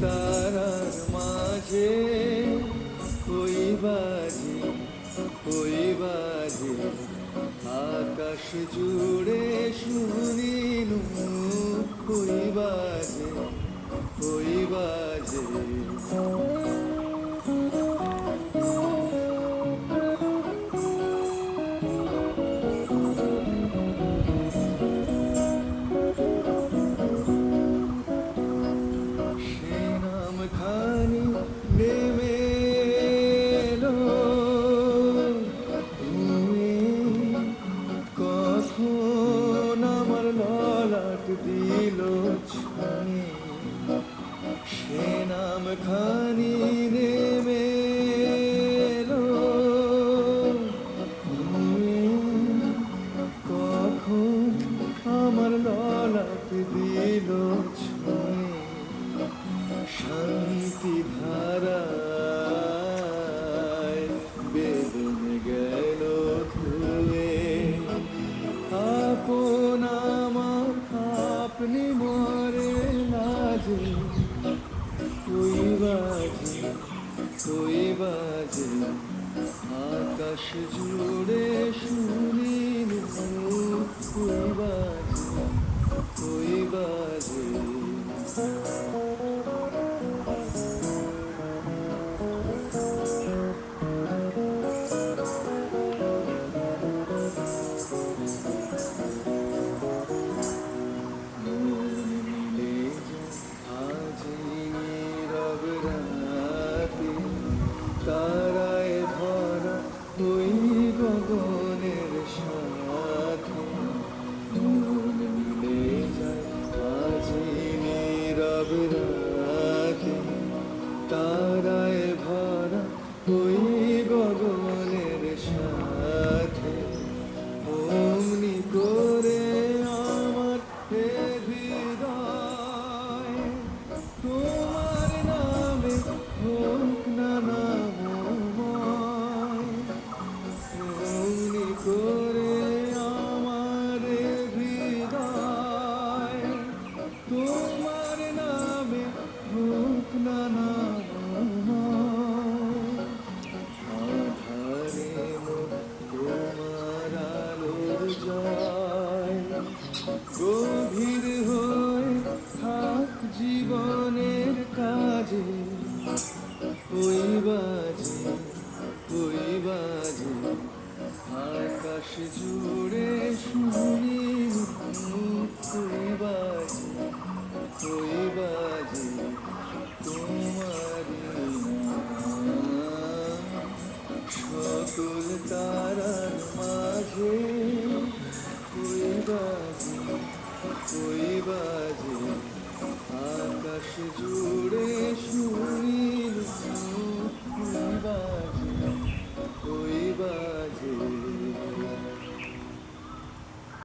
তারার মাঝে ওই বাজে ওই বাজে আকাশ জুড়ে শুনিনু ওই বাজে ওই বাজে খানি নেমে এলো কখন আমার ললাট দিল ছুঁয়ে সে নাম খানি নেমে এলো কখন আমার ললাট দিল ছুঁয়ে শান্তি ধারায় বেদন গেল ধুয়ে আপন আমার আপনি মরে লাজে ওই বাজে ওই বাজে আকাশ জুড়ে শুনিনু ওই বাজে ওই বাজে তারায় ভরা ওই গগনের সাথে মন মিলে যায় আজি নীরব রাতে তারায় ভরা ওই গগনের সাথে অমনি করে আমার হৃদয় তোমার নামে হোক না অমনি করে আমার হৃদয় তোমার নামে হোক না আধারে তোমার আলোর জয় গভীর হয়ে থাক জীবনের কাজে ওই বাজে ওই বাজে আকাশ জুড়ে শুনি ওই বাজে ওই বাজে তোমারি নাম সকল তারার মাঝে ওই বাজে ওই বাজে আকাশ জুড়ে শুনি ওই বাজে